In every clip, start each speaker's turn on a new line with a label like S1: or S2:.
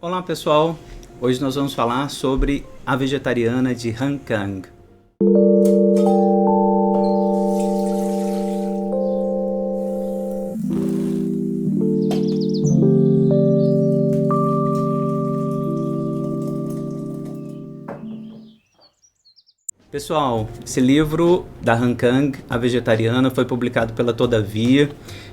S1: Olá pessoal, hoje nós vamos falar sobre A Vegetariana de Han Kang. Pessoal, esse livro da Han Kang, A Vegetariana, foi publicado pela Todavia.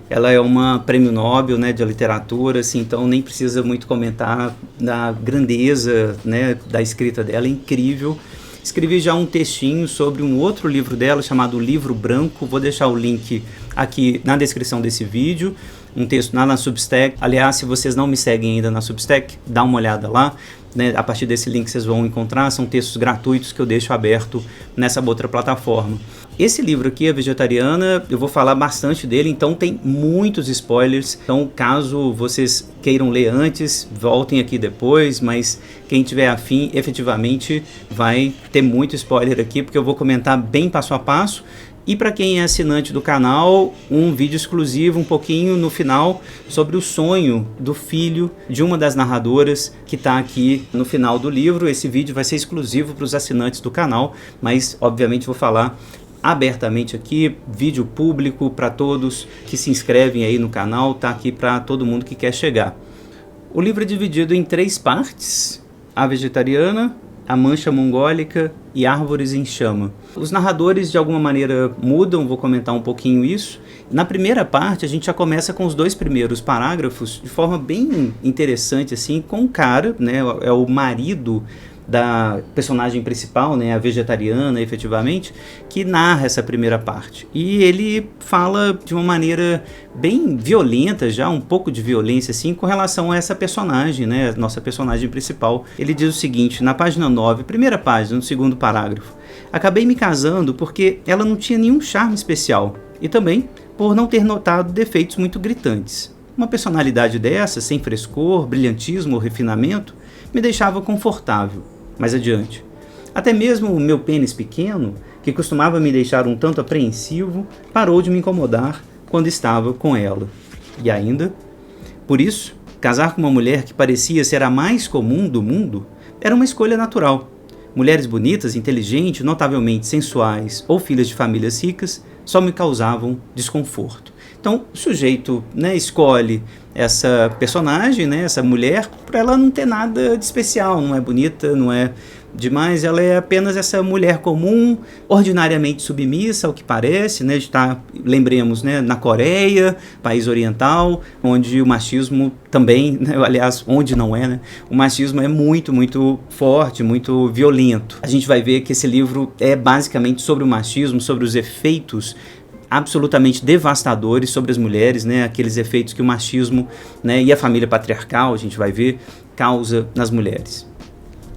S1: Ela é uma prêmio Nobel, né, de literatura, assim, então nem precisa muito comentar da grandeza, né, da escrita dela, é incrível. Escrevi já um textinho sobre um outro livro dela chamado Livro Branco, vou deixar o link aqui na descrição desse vídeo, um texto lá na Substack. Aliás, se vocês não me seguem ainda na Substack, dá uma olhada lá, né? A partir desse link vocês vão encontrar, são textos gratuitos que eu deixo aberto nessa outra plataforma. Esse livro aqui, A Vegetariana, eu vou falar bastante dele, então tem muitos spoilers, então caso vocês queiram ler antes, voltem aqui depois, mas quem tiver afim, efetivamente vai ter muito spoiler aqui, porque eu vou comentar bem passo a passo. E para quem é assinante do canal, um vídeo exclusivo, um pouquinho no final, sobre o sonho do filho de uma das narradoras que está aqui no final do livro. Esse vídeo vai ser exclusivo para os assinantes do canal, mas obviamente vou falar abertamente aqui, vídeo público para todos que se inscrevem aí no canal, tá aqui para todo mundo que quer chegar. O livro é dividido em 3 partes: A Vegetariana, A Mancha Mongólica e Árvores em Chama. Os narradores de alguma maneira mudam, vou comentar um pouquinho isso. Na primeira parte a gente já começa com os 2 primeiros parágrafos de forma bem interessante, assim, com um cara, né, é o marido da personagem principal, né, a vegetariana, efetivamente, que narra essa primeira parte. E ele fala de uma maneira bem violenta, já um pouco de violência, assim, com relação a essa personagem, né, a nossa personagem principal. Ele diz o seguinte, na página 9, primeira página, no segundo parágrafo: acabei me casando porque ela não tinha nenhum charme especial, e também por não ter notado defeitos muito gritantes. Uma personalidade dessa, sem frescor, brilhantismo ou refinamento, me deixava confortável. Mais adiante, até mesmo o meu pênis pequeno, que costumava me deixar um tanto apreensivo, parou de me incomodar quando estava com ela. E ainda, por isso, casar com uma mulher que parecia ser a mais comum do mundo era uma escolha natural. Mulheres bonitas, inteligentes, notavelmente sensuais ou filhas de famílias ricas só me causavam desconforto. Então o sujeito, né, escolhe essa personagem, né, essa mulher, para ela não ter nada de especial, não é bonita, não é demais, ela é apenas essa mulher comum, ordinariamente submissa, ao que parece, né, está, lembremos, né, na Coreia, país oriental, onde o machismo também, né, aliás, onde não é, né, o machismo é muito, muito forte, muito violento. A gente vai ver que esse livro é basicamente sobre o machismo, sobre os efeitos absolutamente devastadores sobre as mulheres, né, aqueles efeitos que o machismo, né, e a família patriarcal, a gente vai ver, causa nas mulheres.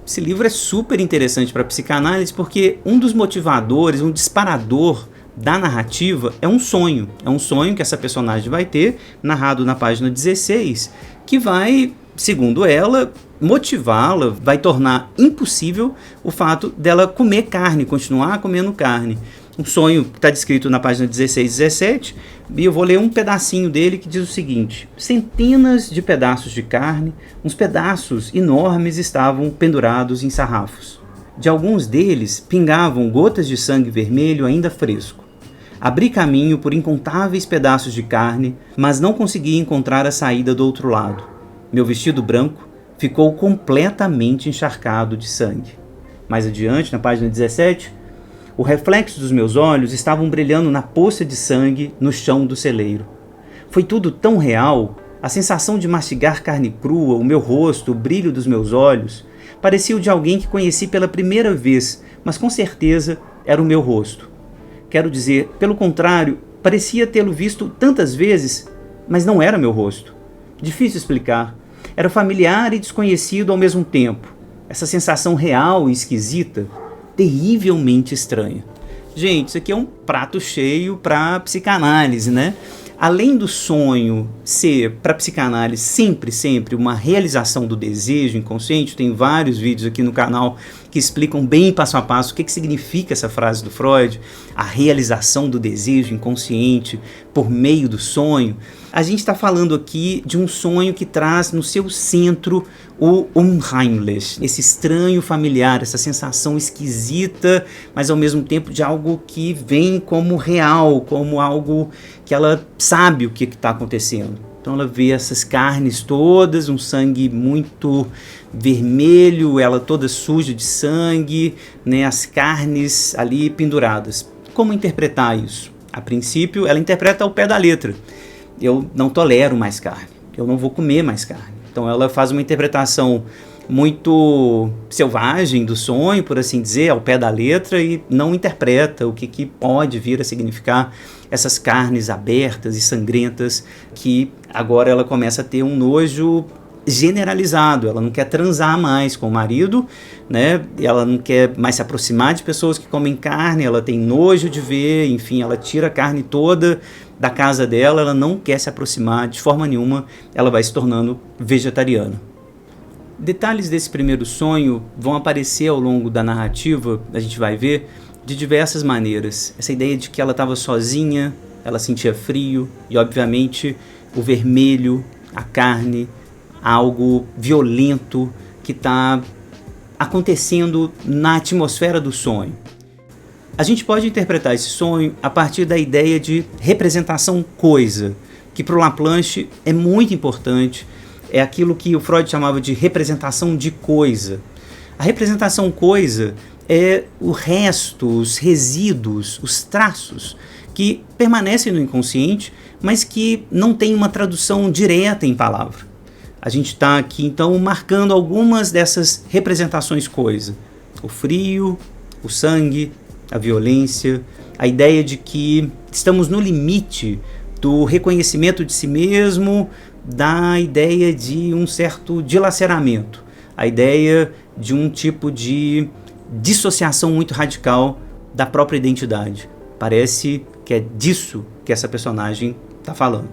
S1: Esse livro é super interessante para a psicanálise porque um dos motivadores, um disparador da narrativa é um sonho que essa personagem vai ter, narrado na página 16, que vai, segundo ela, motivá-la, vai tornar impossível o fato dela comer carne, continuar comendo carne. Um sonho que está descrito na página 16 e 17, e eu vou ler um pedacinho dele que diz o seguinte: centenas de pedaços de carne, uns pedaços enormes, estavam pendurados em sarrafos. De alguns deles pingavam gotas de sangue vermelho ainda fresco. Abri caminho por incontáveis pedaços de carne, mas não consegui encontrar a saída do outro lado. Meu vestido branco ficou completamente encharcado de sangue. Mais adiante, na página 17, o reflexo dos meus olhos estavam brilhando na poça de sangue no chão do celeiro. Foi tudo tão real, a sensação de mastigar carne crua, o meu rosto, o brilho dos meus olhos, parecia o de alguém que conheci pela primeira vez, mas com certeza era o meu rosto. Quero dizer, pelo contrário, parecia tê-lo visto tantas vezes, mas não era meu rosto. Difícil explicar. Era familiar e desconhecido ao mesmo tempo. Essa sensação real e esquisita, terrivelmente estranha. Gente, isso aqui é um prato cheio para psicanálise, né? Além do sonho ser, para psicanálise, sempre uma realização do desejo inconsciente, tem vários vídeos aqui no canal que explicam bem passo a passo o que significa essa frase do Freud, a realização do desejo inconsciente por meio do sonho. A gente está falando aqui de um sonho que traz no seu centro o unheimlich, esse estranho familiar, essa sensação esquisita, mas ao mesmo tempo de algo que vem como real, como algo que ela sabe o que está acontecendo. Então ela vê essas carnes todas, um sangue muito vermelho, ela toda suja de sangue, né, as carnes ali penduradas. Como interpretar isso? A princípio, ela interpreta ao pé da letra. Eu não tolero mais carne, eu não vou comer mais carne. Então ela faz uma interpretação muito selvagem do sonho, por assim dizer, ao pé da letra, e não interpreta o que pode vir a significar essas carnes abertas e sangrentas, que agora ela começa a ter um nojo generalizado. Ela não quer transar mais com o marido, né? Ela não quer mais se aproximar de pessoas que comem carne, ela tem nojo de ver, enfim, ela tira a carne toda da casa dela, ela não quer se aproximar de forma nenhuma, ela vai se tornando vegetariana. Detalhes desse primeiro sonho vão aparecer ao longo da narrativa, a gente vai ver, de diversas maneiras. Essa ideia de que ela estava sozinha, ela sentia frio, e obviamente o vermelho, a carne, algo violento que está acontecendo na atmosfera do sonho. A gente pode interpretar esse sonho a partir da ideia de representação coisa, que para o Laplanche é muito importante, é aquilo que o Freud chamava de representação de coisa. A representação coisa é o resto, os resíduos, os traços que permanecem no inconsciente, mas que não tem uma tradução direta em palavra. A gente está aqui então marcando algumas dessas representações coisa. O frio, o sangue, a violência, a ideia de que estamos no limite do reconhecimento de si mesmo, da ideia de um certo dilaceramento, a ideia de um tipo de dissociação muito radical da própria identidade. Parece que é disso que essa personagem está falando.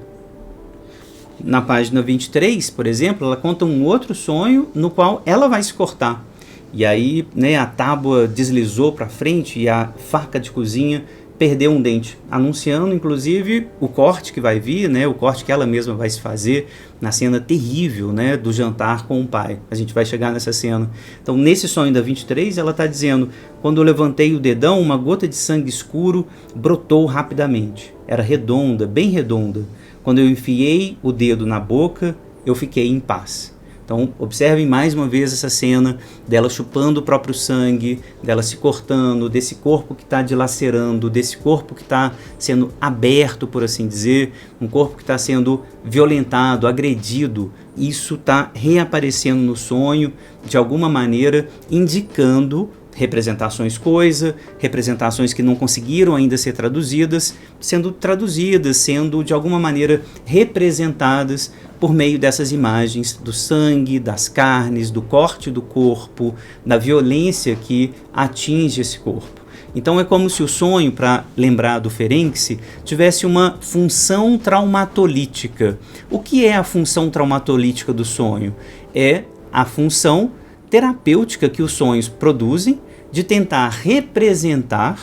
S1: Na página 23, por exemplo, ela conta um outro sonho no qual ela vai se cortar. E aí, né, a tábua deslizou para frente e a faca de cozinha perdeu um dente, anunciando inclusive o corte que vai vir, né, o corte que ela mesma vai se fazer na cena terrível, né, do jantar com o pai. A gente vai chegar nessa cena. Então, nesse sonho da 23, ela está dizendo: quando eu levantei o dedão, uma gota de sangue escuro brotou rapidamente. Era redonda, bem redonda. Quando eu enfiei o dedo na boca, eu fiquei em paz. Então, observem mais uma vez essa cena dela chupando o próprio sangue, dela se cortando, desse corpo que está dilacerando, desse corpo que está sendo aberto, por assim dizer, um corpo que está sendo violentado, agredido. Isso está reaparecendo no sonho, de alguma maneira, indicando representações coisa, representações que não conseguiram ainda ser traduzidas, sendo de alguma maneira representadas por meio dessas imagens do sangue, das carnes, do corte do corpo, da violência que atinge esse corpo. Então é como se o sonho, para lembrar do Ferenczi, tivesse uma função traumatolítica. O que é a função traumatolítica do sonho? É a função terapêutica que os sonhos produzem de tentar representar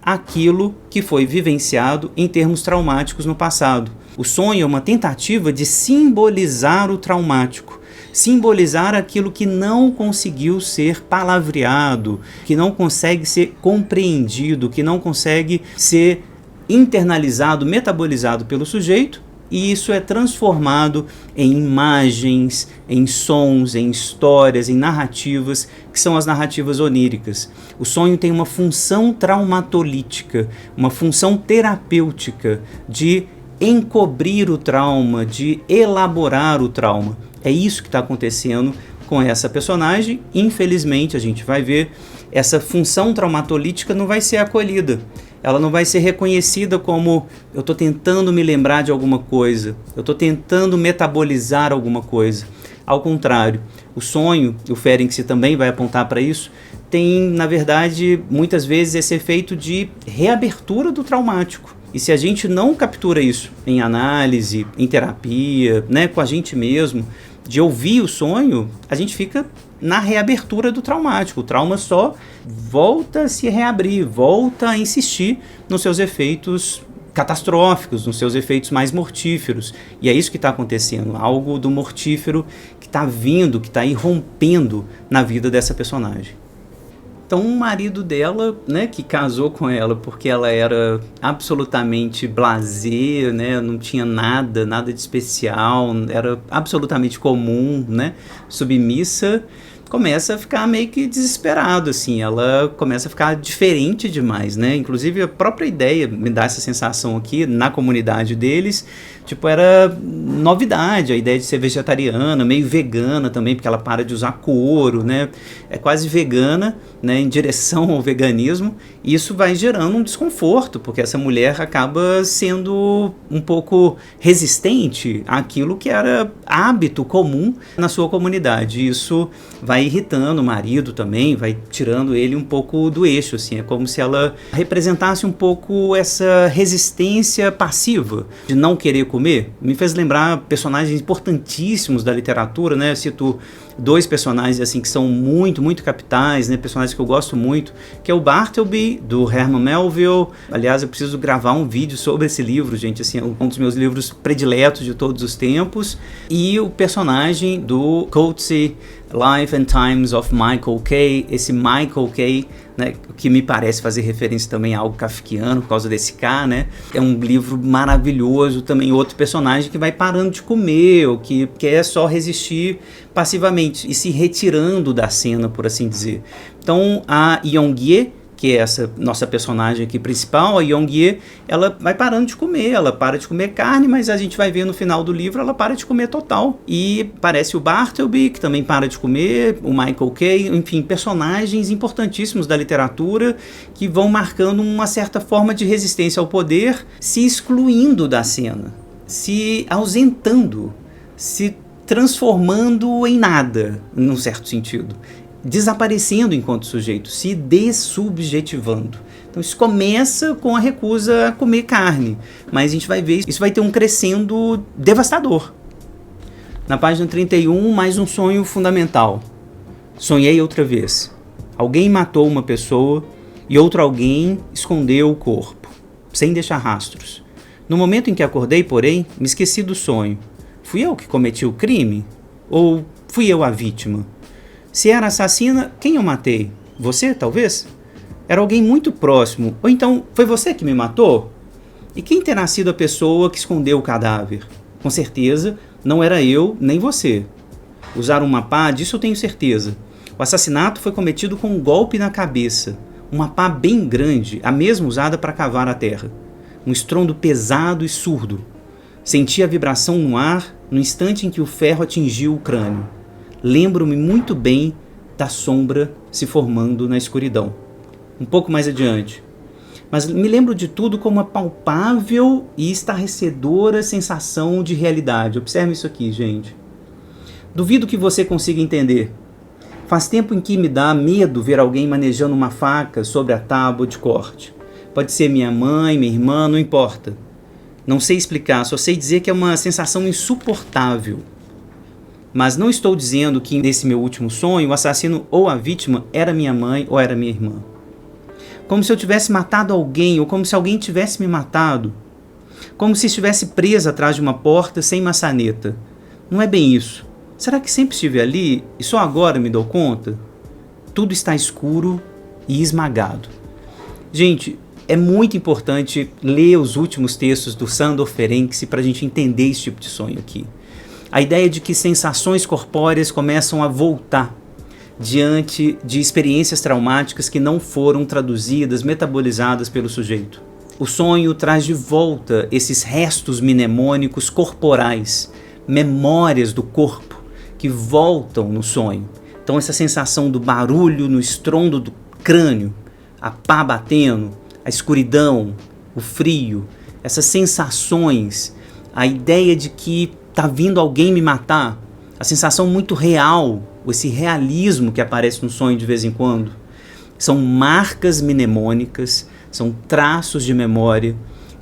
S1: aquilo que foi vivenciado em termos traumáticos no passado. O sonho é uma tentativa de simbolizar o traumático, simbolizar aquilo que não conseguiu ser palavreado, que não consegue ser compreendido, que não consegue ser internalizado, metabolizado pelo sujeito, e isso é transformado em imagens, em sons, em histórias, em narrativas, que são as narrativas oníricas. O sonho tem uma função traumatolítica, uma função terapêutica de encobrir o trauma, de elaborar o trauma. É isso que está acontecendo com essa personagem. Infelizmente, a gente vai ver, essa função traumatolítica não vai ser acolhida. Ela não vai ser reconhecida como: eu estou tentando me lembrar de alguma coisa, eu estou tentando metabolizar alguma coisa. Ao contrário, o sonho, o Ferenczi também vai apontar para isso, tem, na verdade, muitas vezes esse efeito de reabertura do traumático. E se a gente não captura isso em análise, em terapia, né, com a gente mesmo, de ouvir o sonho, a gente fica na reabertura do traumático. O trauma só volta a se reabrir, volta a insistir nos seus efeitos catastróficos, nos seus efeitos mais mortíferos. E é isso que está acontecendo, algo do mortífero que está vindo, que está irrompendo na vida dessa personagem. Então o marido dela, né, que casou com ela porque ela era absolutamente blasé, né, não tinha nada de especial, era absolutamente comum, né, submissa, começa a ficar meio que desesperado, assim, ela começa a ficar diferente demais, né, inclusive a própria ideia me dá essa sensação aqui na comunidade deles, tipo, era novidade, a ideia de ser vegetariana, meio vegana também, porque ela para de usar couro, né, é quase vegana, né, em direção ao veganismo, e isso vai gerando um desconforto, porque essa mulher acaba sendo um pouco resistente àquilo que era hábito comum na sua comunidade, isso vai irritando o marido também, vai tirando ele um pouco do eixo, assim, é como se ela representasse um pouco essa resistência passiva de não querer comer. Me fez lembrar personagens importantíssimos da literatura, né? Eu cito dois personagens assim que são muito capitais, né? Personagens que eu gosto muito, que é o Bartleby, do Herman Melville. Aliás, eu preciso gravar um vídeo sobre esse livro, gente, assim, é um dos meus livros prediletos de todos os tempos. E o personagem do Coetzee, Life and Times of Michael Kay, esse Michael Kay, né, que me parece fazer referência também a algo kafkiano por causa desse K, né? É um livro maravilhoso, também outro personagem que vai parando de comer, ou que quer só resistir passivamente e se retirando da cena, por assim dizer. Então a Yong-ye, que é essa nossa personagem aqui principal, a Yong-ye, ela vai parando de comer, ela para de comer carne, mas a gente vai ver no final do livro, ela para de comer total. E parece o Bartleby, que também para de comer, o Michael Kay, enfim, personagens importantíssimos da literatura que vão marcando uma certa forma de resistência ao poder, se excluindo da cena, se ausentando, se transformando em nada, num certo sentido. Desaparecendo enquanto sujeito, se dessubjetivando. Então isso começa com a recusa a comer carne, mas a gente vai ver, isso vai ter um crescendo devastador. Na página 31, mais um sonho fundamental. Sonhei outra vez. Alguém matou uma pessoa e outro alguém escondeu o corpo, sem deixar rastros. No momento em que acordei, porém, me esqueci do sonho. Fui eu que cometi o crime? Ou fui eu a vítima? Se era assassina, quem eu matei? Você, talvez? Era alguém muito próximo. Ou então, foi você que me matou? E quem terá sido a pessoa que escondeu o cadáver? Com certeza, não era eu, nem você. Usaram uma pá, disso eu tenho certeza. O assassinato foi cometido com um golpe na cabeça. Uma pá bem grande, a mesma usada para cavar a terra. Um estrondo pesado e surdo. Senti a vibração no ar no instante em que o ferro atingiu o crânio. Lembro-me muito bem da sombra se formando na escuridão. Um pouco mais adiante. Mas me lembro de tudo como uma palpável e estarrecedora sensação de realidade. Observe isso aqui, gente. Duvido que você consiga entender. Faz tempo em que me dá medo ver alguém manejando uma faca sobre a tábua de corte. Pode ser minha mãe, minha irmã, não importa. Não sei explicar, só sei dizer que é uma sensação insuportável. Mas não estou dizendo que nesse meu último sonho o assassino ou a vítima era minha mãe ou era minha irmã. Como se eu tivesse matado alguém ou como se alguém tivesse me matado. Como se estivesse presa atrás de uma porta sem maçaneta. Não é bem isso. Será que sempre estive ali e só agora me dou conta? Tudo está escuro e esmagado. Gente, é muito importante ler os últimos textos do Sándor Ferenczi para a gente entender esse tipo de sonho aqui. A ideia de que sensações corpóreas começam a voltar diante de experiências traumáticas que não foram traduzidas, metabolizadas pelo sujeito. O sonho traz de volta esses restos mnemônicos corporais, memórias do corpo que voltam no sonho. Então essa sensação do barulho no estrondo do crânio, a pá batendo, a escuridão, o frio, essas sensações, a ideia de que está vindo alguém me matar, a sensação muito real, esse realismo que aparece no sonho de vez em quando, são marcas mnemônicas, são traços de memória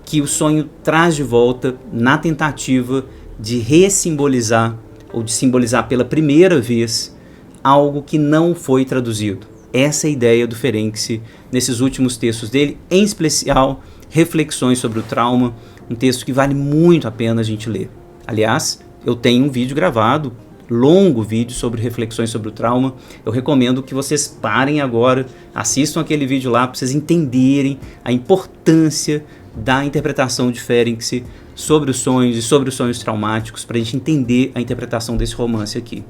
S1: que o sonho traz de volta na tentativa de ressimbolizar ou de simbolizar pela primeira vez algo que não foi traduzido. Essa é a ideia do Ferenczi nesses últimos textos dele, em especial Reflexões sobre o Trauma, um texto que vale muito a pena a gente ler. Aliás, eu tenho um vídeo gravado longo vídeo sobre reflexões sobre o trauma. Eu recomendo que vocês parem agora, assistam aquele vídeo lá para vocês entenderem a importância da interpretação de Ferenczi sobre os sonhos e sobre os sonhos traumáticos, para a gente entender a interpretação desse romance aqui.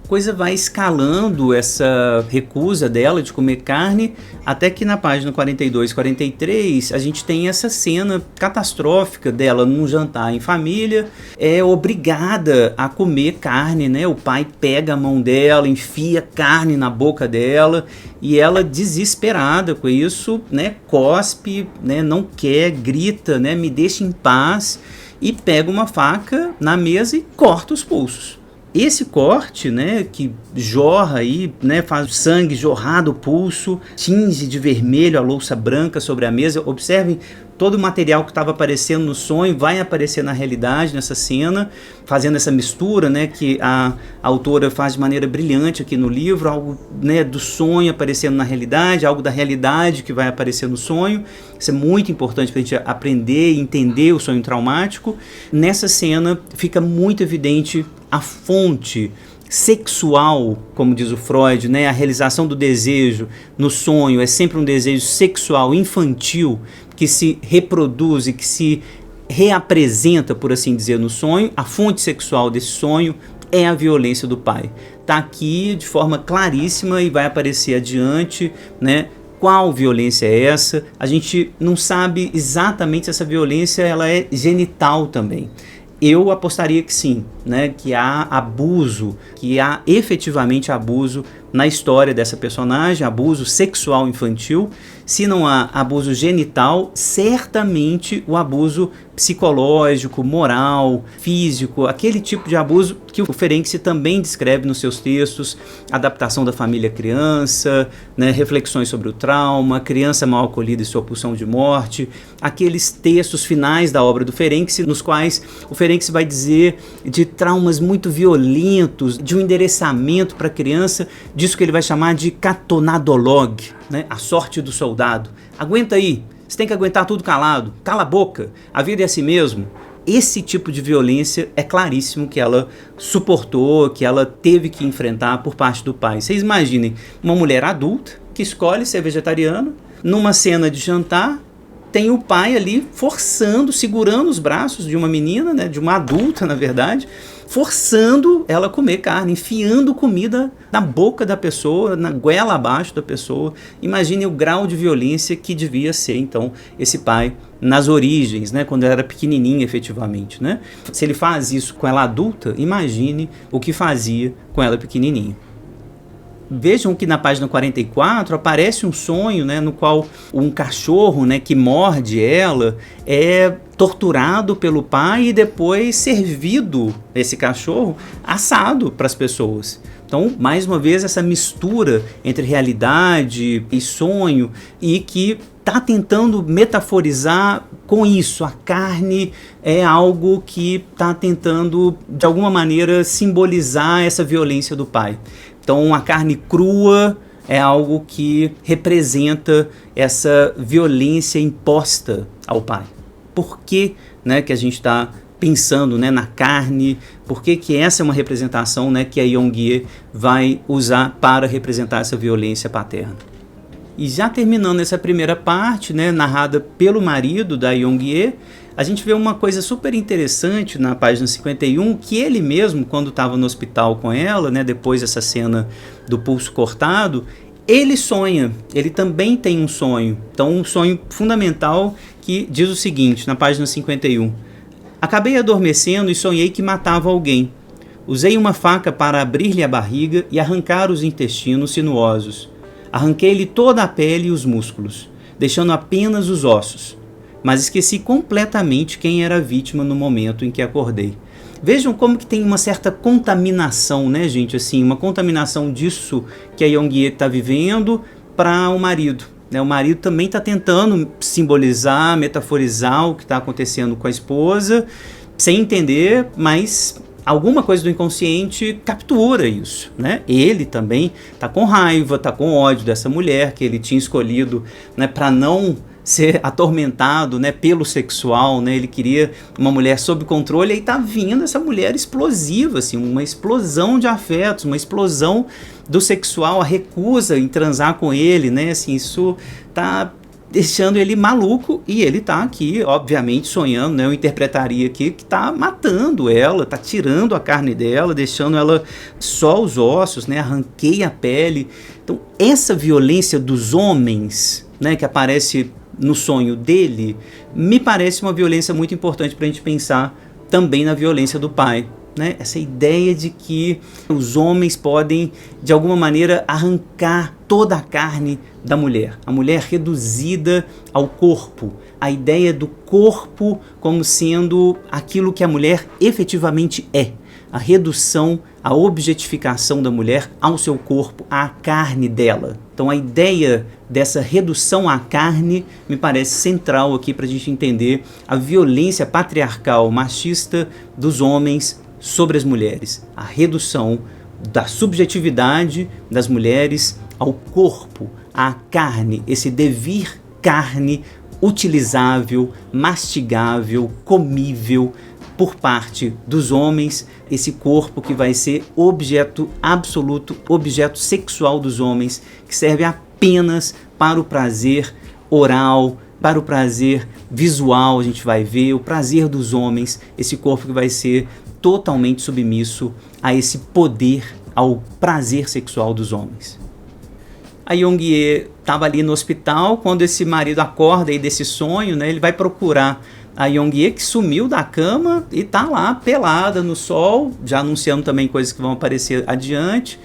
S1: A coisa vai escalando essa recusa dela de comer carne, até que na página 42 e 43 a gente tem essa cena catastrófica dela num jantar em família, é obrigada a comer carne, né? O pai pega a mão dela, enfia carne na boca dela e ela, desesperada com isso, né, cospe, né, não quer, grita, né, me deixa em paz, e pega uma faca na mesa e corta os pulsos. Esse corte, né, que jorra aí, né, faz o sangue jorrar do pulso, tinge de vermelho a louça branca sobre a mesa. Observem, todo o material que estava aparecendo no sonho vai aparecer na realidade, nessa cena, fazendo essa mistura, né, que a autora faz de maneira brilhante aqui no livro, algo, né, do sonho aparecendo na realidade, algo da realidade que vai aparecer no sonho. Isso é muito importante para a gente aprender e entender o sonho traumático. Nessa cena fica muito evidente a fonte sexual, como diz o Freud, né? A realização do desejo no sonho é sempre um desejo sexual infantil que se reproduz e que se reapresenta, por assim dizer, no sonho. A fonte sexual desse sonho é a violência do pai. Está aqui de forma claríssima e vai aparecer adiante, né? Qual violência é essa? A gente não sabe exatamente se essa violência ela é genital também. Eu apostaria que sim, né? Que há abuso, que há efetivamente abuso na história dessa personagem, abuso sexual infantil. Se não há abuso genital, certamente o abuso psicológico, moral, físico, aquele tipo de abuso que o Ferenczi também descreve nos seus textos, adaptação da família à criança, né, reflexões sobre o trauma, criança mal acolhida e sua pulsão de morte, aqueles textos finais da obra do Ferenczi, nos quais o Ferenczi vai dizer de traumas muito violentos, de um endereçamento para a criança, disso que ele vai chamar de catonadologue, né, a sorte do soldado. Aguenta aí, você tem que aguentar tudo calado, cala a boca, a vida é assim mesmo. Esse tipo de violência é claríssimo que ela suportou, que ela teve que enfrentar por parte do pai. Vocês imaginem uma mulher adulta que escolhe ser vegetariana, numa cena de jantar, tem o pai ali forçando, segurando os braços de uma menina, né, de uma adulta na verdade, forçando ela a comer carne, enfiando comida na boca da pessoa, na goela abaixo da pessoa. Imagine o grau de violência que devia ser, então, esse pai nas origens, né, quando ela era pequenininha efetivamente, né? Se ele faz isso com ela adulta, imagine o que fazia com ela pequenininha. Vejam que na página 44 aparece um sonho, né, no qual um cachorro, né, que morde ela é torturado pelo pai e depois servido, esse cachorro, assado para as pessoas. Então, mais uma vez, essa mistura entre realidade e sonho, e que está tentando metaforizar com isso. A carne é algo que está tentando, de alguma maneira, simbolizar essa violência do pai. Então, a carne crua é algo que representa essa violência imposta ao pai. Por que, né, que a gente está pensando, né, na carne? Por que essa é uma representação, né, que a Yongue vai usar para representar essa violência paterna? E já terminando essa primeira parte, né, narrada pelo marido da Yongue, a gente vê uma coisa super interessante na página 51, que ele mesmo, quando estava no hospital com ela, né, depois dessa cena do pulso cortado, ele sonha, ele também tem um sonho. Então, um sonho fundamental que diz o seguinte, na página 51. Acabei adormecendo e sonhei que matava alguém. Usei uma faca para abrir-lhe a barriga e arrancar os intestinos sinuosos. Arranquei-lhe toda a pele e os músculos, deixando apenas os ossos. Mas esqueci completamente quem era a vítima no momento em que acordei. Vejam como que tem uma certa contaminação, né, gente? Assim, uma contaminação disso que a Yongue está vivendo para o marido. Né? O marido também está tentando simbolizar, metaforizar o que está acontecendo com a esposa, sem entender, mas alguma coisa do inconsciente captura isso, né? Ele também está com raiva, está com ódio dessa mulher que ele tinha escolhido, né, para não ser atormentado, né, pelo sexual, né, ele queria uma mulher sob controle, e tá vindo essa mulher explosiva, assim, uma explosão de afetos, uma explosão do sexual, a recusa em transar com ele, né, assim, isso tá deixando ele maluco, e ele tá aqui, obviamente, sonhando, né, eu interpretaria aqui que tá matando ela, tá tirando a carne dela, deixando ela só os ossos, né, arranqueia a pele. Então, essa violência dos homens, né, que aparece no sonho dele, me parece uma violência muito importante para a gente pensar também na violência do pai, né? Essa ideia de que os homens podem, de alguma maneira, arrancar toda a carne da mulher, a mulher reduzida ao corpo, a ideia do corpo como sendo aquilo que a mulher efetivamente é, a redução, a objetificação da mulher ao seu corpo, à carne dela. Então a ideia dessa redução à carne me parece central aqui para a gente entender a violência patriarcal, machista dos homens sobre as mulheres. A redução da subjetividade das mulheres ao corpo, à carne, esse devir carne utilizável, mastigável, comível por parte dos homens, esse corpo que vai ser objeto absoluto, objeto sexual dos homens, que serve apenas para o prazer oral, para o prazer visual, a gente vai ver, o prazer dos homens, esse corpo que vai ser totalmente submisso a esse poder, ao prazer sexual dos homens. A Young-ye estava ali no hospital, quando esse marido acorda aí desse sonho, né, ele vai procurar a Young-ye, que sumiu da cama e tá lá pelada no sol, já anunciando também coisas que vão aparecer adiante,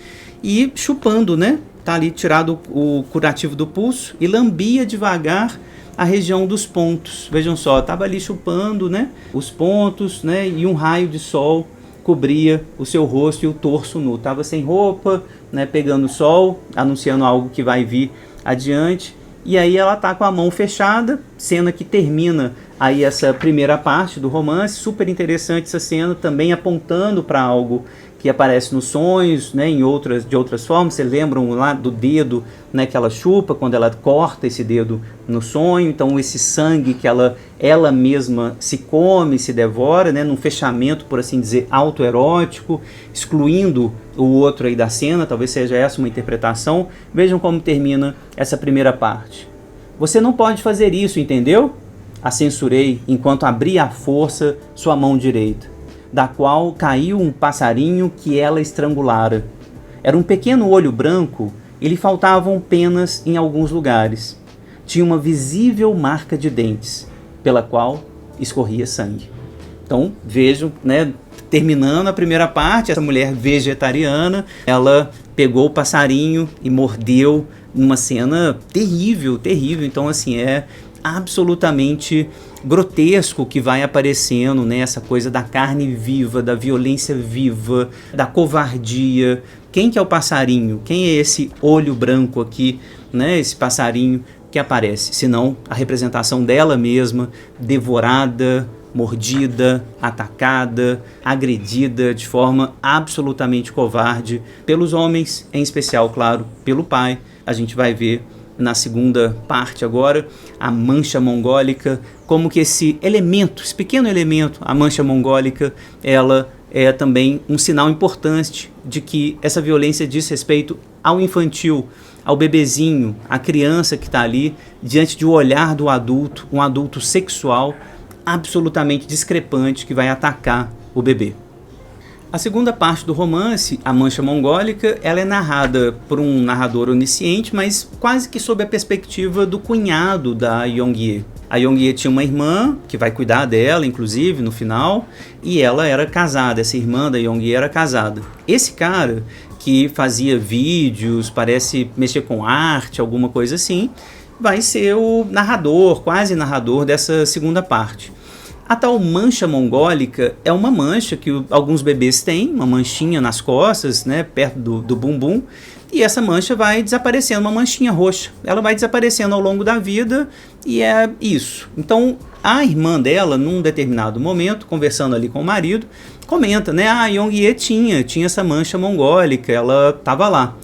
S1: e chupando, né? Tá ali tirado o curativo do pulso e lambia devagar a região dos pontos. Vejam só, tava ali chupando, né, os pontos, né, e um raio de sol cobria o seu rosto e o torso nu. Tava sem roupa, né, pegando sol, anunciando algo que vai vir adiante. E aí ela tá com a mão fechada, cena que termina aí essa primeira parte do romance. Super interessante essa cena, também apontando para algo que aparece nos sonhos, né, de outras formas. Vocês lembram lá do dedo, né, que ela chupa quando ela corta esse dedo no sonho? Então esse sangue que ela mesma se come, se devora, né, num fechamento, por assim dizer, autoerótico, excluindo o outro aí da cena. Talvez seja essa uma interpretação. Vejam como termina essa primeira parte. Você não pode fazer isso, entendeu? A censurei enquanto abria à força sua mão direita, da qual caiu um passarinho que ela estrangulara. Era um pequeno olho branco e lhe faltavam penas em alguns lugares. Tinha uma visível marca de dentes, pela qual escorria sangue. Então, vejam, né, terminando a primeira parte, essa mulher vegetariana, ela pegou o passarinho e mordeu, numa cena terrível, terrível. Então, assim, é absolutamente grotesco que vai aparecendo, né, essa coisa da carne viva, da violência viva, da covardia. Quem que é o passarinho? Quem é esse olho branco aqui, né, esse passarinho que aparece? Senão a representação dela mesma, devorada, mordida, atacada, agredida de forma absolutamente covarde pelos homens, em especial, claro, pelo pai. A gente vai ver na segunda parte agora, a mancha mongólica, como que esse elemento, esse pequeno elemento, a mancha mongólica, ela é também um sinal importante de que essa violência diz respeito ao infantil, ao bebezinho, à criança que está ali, diante de um olhar do adulto, um adulto sexual absolutamente discrepante que vai atacar o bebê. A segunda parte do romance, A Mancha Mongólica, ela é narrada por um narrador onisciente, mas quase que sob a perspectiva do cunhado da Young-ye. A Young-ye tinha uma irmã, que vai cuidar dela, inclusive, no final, e ela era casada, essa irmã da Young-ye era casada. Esse cara, que fazia vídeos, parece mexer com arte, alguma coisa assim, vai ser o narrador, quase narrador dessa segunda parte. A tal mancha mongólica é uma mancha que alguns bebês têm, uma manchinha nas costas, né, perto do bumbum, e essa mancha vai desaparecendo, uma manchinha roxa. Ela vai desaparecendo ao longo da vida e é isso. Então, a irmã dela, num determinado momento, conversando ali com o marido, comenta, né, a Young-ye tinha essa mancha mongólica, ela estava lá.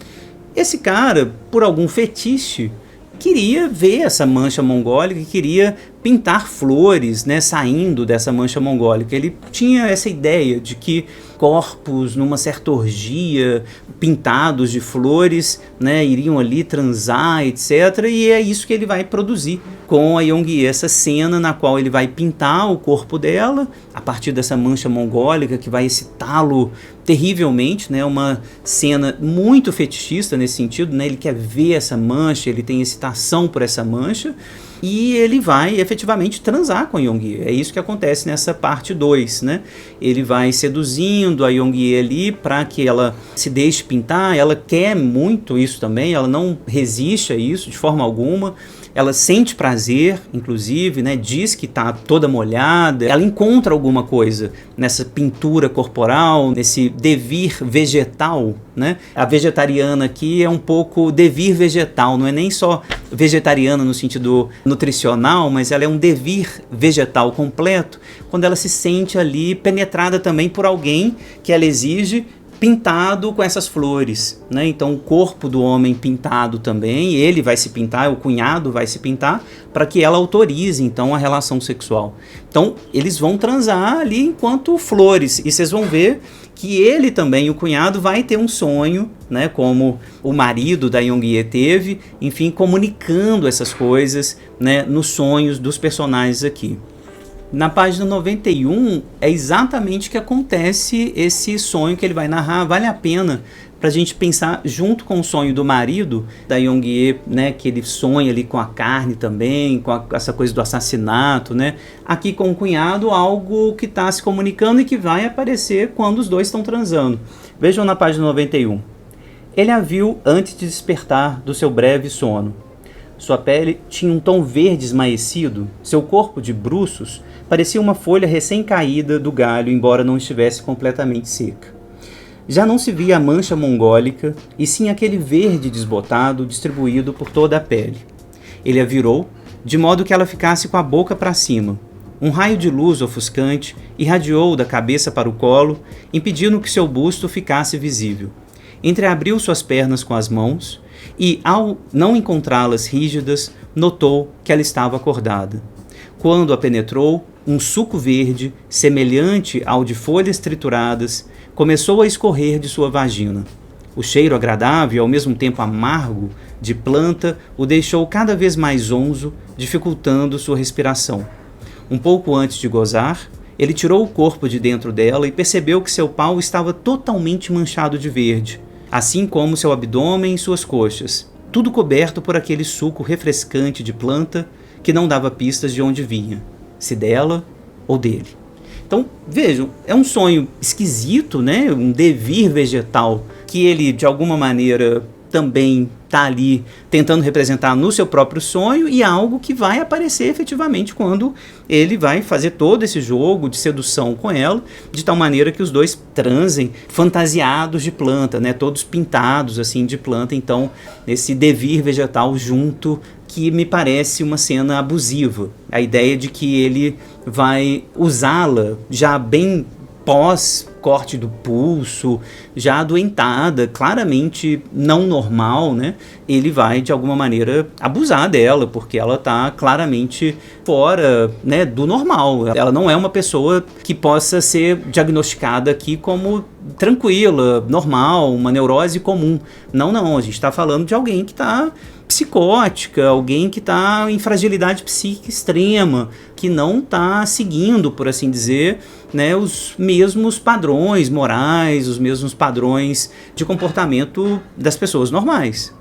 S1: Esse cara, por algum fetiche, queria ver essa mancha mongólica e queria pintar flores, né, saindo dessa mancha mongólica. Ele tinha essa ideia de que corpos numa certa orgia, pintados de flores, né, iriam ali transar, etc. E é isso que ele vai produzir com a Yongyé, essa cena na qual ele vai pintar o corpo dela a partir dessa mancha mongólica que vai excitá-lo terrivelmente, né, uma cena muito fetichista nesse sentido, né, ele quer ver essa mancha, ele tem excitação por essa mancha, e ele vai efetivamente transar com a Yongyé. É isso que acontece nessa parte 2, né? Ele vai seduzindo a Yongyé ali para que ela se deixe pintar, ela quer muito isso também, ela não resiste a isso de forma alguma. Ela sente prazer, inclusive, né? Diz que está toda molhada, ela encontra alguma coisa nessa pintura corporal, nesse devir vegetal, né? A vegetariana aqui é um pouco devir vegetal, não é nem só vegetariana no sentido nutricional, mas ela é um devir vegetal completo, quando ela se sente ali penetrada também por alguém que ela exige pintado com essas flores, né? Então o corpo do homem pintado também, ele vai se pintar, o cunhado vai se pintar, para que ela autorize então a relação sexual. Então eles vão transar ali enquanto flores, e vocês vão ver que ele também, o cunhado, vai ter um sonho, né, como o marido da Yongyé teve, enfim, comunicando essas coisas, né, nos sonhos dos personagens aqui. Na página 91 é exatamente o que acontece esse sonho que ele vai narrar. Vale a pena para a gente pensar junto com o sonho do marido da Yongyé, né, que ele sonha ali com a carne também, com essa coisa do assassinato, né? Aqui com o cunhado, algo que está se comunicando e que vai aparecer quando os dois estão transando. Vejam na página 91. Ele a viu antes de despertar do seu breve sono. Sua pele tinha um tom verde esmaecido, seu corpo de bruços parecia uma folha recém-caída do galho, embora não estivesse completamente seca. Já não se via a mancha mongólica, e sim aquele verde desbotado distribuído por toda a pele. Ele a virou, de modo que ela ficasse com a boca para cima. Um raio de luz ofuscante irradiou da cabeça para o colo, impedindo que seu busto ficasse visível. Entreabriu suas pernas com as mãos, e, ao não encontrá-las rígidas, notou que ela estava acordada. Quando a penetrou, um suco verde, semelhante ao de folhas trituradas, começou a escorrer de sua vagina. O cheiro agradável e ao mesmo tempo amargo de planta o deixou cada vez mais zonzo, dificultando sua respiração. Um pouco antes de gozar, ele tirou o corpo de dentro dela e percebeu que seu pau estava totalmente manchado de verde, assim como seu abdômen e suas coxas, tudo coberto por aquele suco refrescante de planta que não dava pistas de onde vinha, se dela ou dele. Então, vejam, é um sonho esquisito, né? Um devir vegetal que ele, de alguma maneira, também está ali tentando representar no seu próprio sonho, e algo que vai aparecer efetivamente quando ele vai fazer todo esse jogo de sedução com ela, de tal maneira que os dois transem fantasiados de planta, né? Todos pintados assim de planta. Então, esse devir vegetal junto, que me parece uma cena abusiva. A ideia de que ele vai usá-la já bem pós-corte do pulso, já adoentada, claramente não normal, né? Ele vai, de alguma maneira, abusar dela, porque ela está claramente fora, né, do normal. Ela não é uma pessoa que possa ser diagnosticada aqui como tranquila, normal, uma neurose comum. Não, a gente está falando de alguém que está psicótica, alguém que está em fragilidade psíquica extrema, que não está seguindo, por assim dizer, né, os mesmos padrões morais, os mesmos padrões de comportamento das pessoas normais.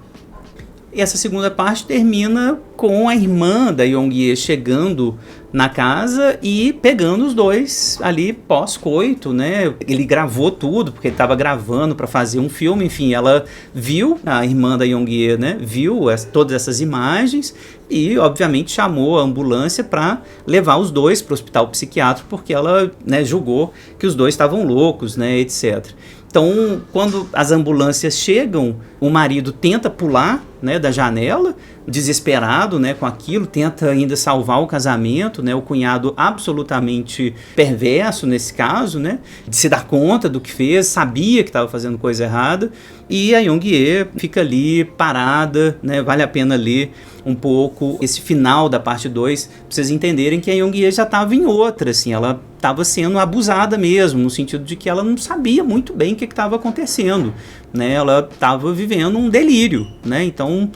S1: E essa segunda parte termina com a irmã da Yongyé chegando na casa e pegando os dois ali pós-coito, né? Ele gravou tudo, porque ele estava gravando para fazer um filme, enfim, ela viu, a irmã da Yongyé, né? Viu todas essas imagens e, obviamente, chamou a ambulância para levar os dois para o hospital psiquiátrico, porque ela, né, julgou que os dois estavam loucos, né, etc. Então, quando as ambulâncias chegam, o marido tenta pular né, da janela, desesperado, né, com aquilo, tenta ainda salvar o casamento, né, o cunhado absolutamente perverso nesse caso, né, de se dar conta do que fez, sabia que estava fazendo coisa errada, e a Young-e fica ali parada, né, vale a pena ler um pouco esse final da parte 2, para vocês entenderem que a Young-e já estava em outra, assim, ela estava sendo abusada mesmo, no sentido de que ela não sabia muito bem o que estava acontecendo, né, ela estava vivendo um delírio, né, então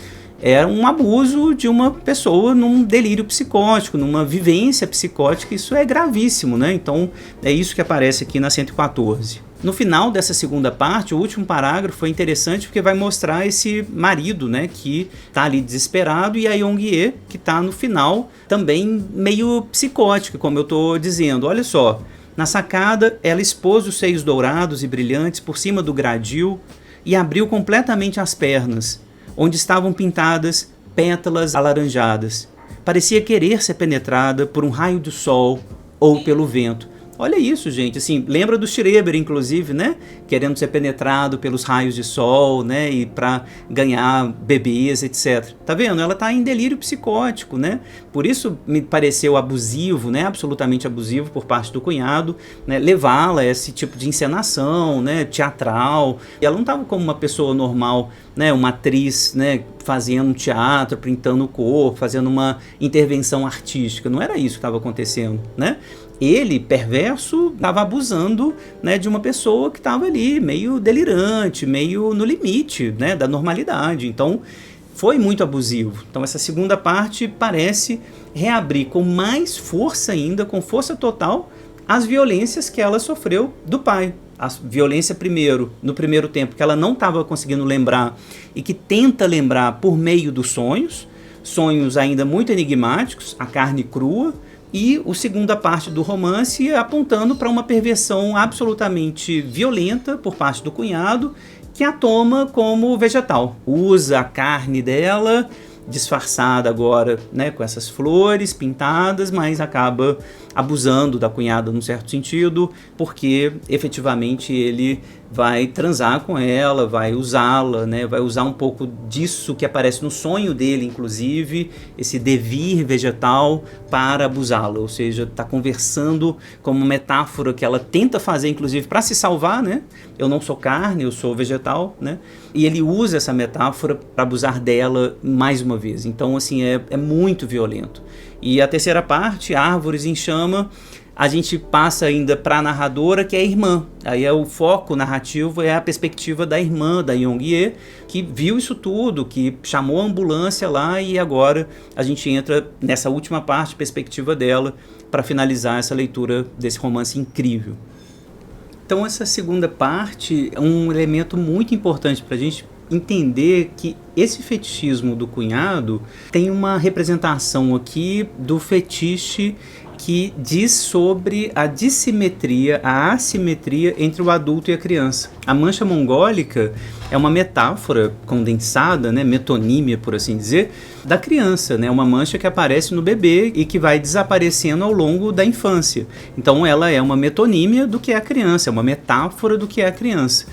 S1: era um abuso de uma pessoa num delírio psicótico, numa vivência psicótica, isso é gravíssimo, né, então é isso que aparece aqui na 114. No final dessa segunda parte, o último parágrafo é interessante porque vai mostrar esse marido, né, que está ali desesperado, e a Young-e, que está no final também meio psicótica, como eu estou dizendo. Olha só, na sacada ela expôs os seios dourados e brilhantes por cima do gradil e abriu completamente as pernas, onde estavam pintadas pétalas alaranjadas. Parecia querer ser penetrada por um raio do sol ou pelo vento. Olha isso, gente, assim, lembra do Schreber, inclusive, né, querendo ser penetrado pelos raios de sol, né, e para ganhar bebês, etc. Tá vendo? Ela tá em delírio psicótico, né, por isso me pareceu abusivo, né, absolutamente abusivo por parte do cunhado, né, levá-la a esse tipo de encenação, né, teatral. E ela não tava como uma pessoa normal, né, uma atriz, né, fazendo um teatro, pintando o corpo, fazendo uma intervenção artística. Não era isso que estava acontecendo, né? Ele, perverso, estava abusando, né, de uma pessoa que estava ali meio delirante, meio no limite, né, da normalidade. Então, foi muito abusivo. Então, essa segunda parte parece reabrir com mais força ainda, com força total, as violências que ela sofreu do pai. A violência primeiro, no primeiro tempo, que ela não estava conseguindo lembrar e que tenta lembrar por meio dos sonhos, sonhos ainda muito enigmáticos, a carne crua, e a segunda parte do romance apontando para uma perversão absolutamente violenta por parte do cunhado, que a toma como vegetal. Usa a carne dela, disfarçada agora, né, com essas flores pintadas, mas acaba abusando da cunhada num certo sentido, porque efetivamente ele vai transar com ela, vai usá-la, né, vai usar um pouco disso que aparece no sonho dele, inclusive, esse devir vegetal para abusá-la, ou seja, está conversando como uma metáfora que ela tenta fazer, inclusive, para se salvar, né? Eu não sou carne, eu sou vegetal, né? E ele usa essa metáfora para abusar dela mais uma vez. Então, assim, é muito violento. E a terceira parte, Árvores em Chama, a gente passa ainda para a narradora, que é a irmã. Aí o foco narrativo é a perspectiva da irmã, da Young-e, que viu isso tudo, que chamou a ambulância lá, e agora a gente entra nessa última parte, perspectiva dela, para finalizar essa leitura desse romance incrível. Então essa segunda parte é um elemento muito importante para a gente entender que esse fetichismo do cunhado tem uma representação aqui do fetiche que diz sobre a dissimetria, a assimetria entre o adulto e a criança. A mancha mongólica é uma metáfora condensada, né, metonímia, por assim dizer, da criança, né, uma mancha que aparece no bebê e que vai desaparecendo ao longo da infância. Então ela é uma metonímia do que é a criança, é uma metáfora do que é a criança.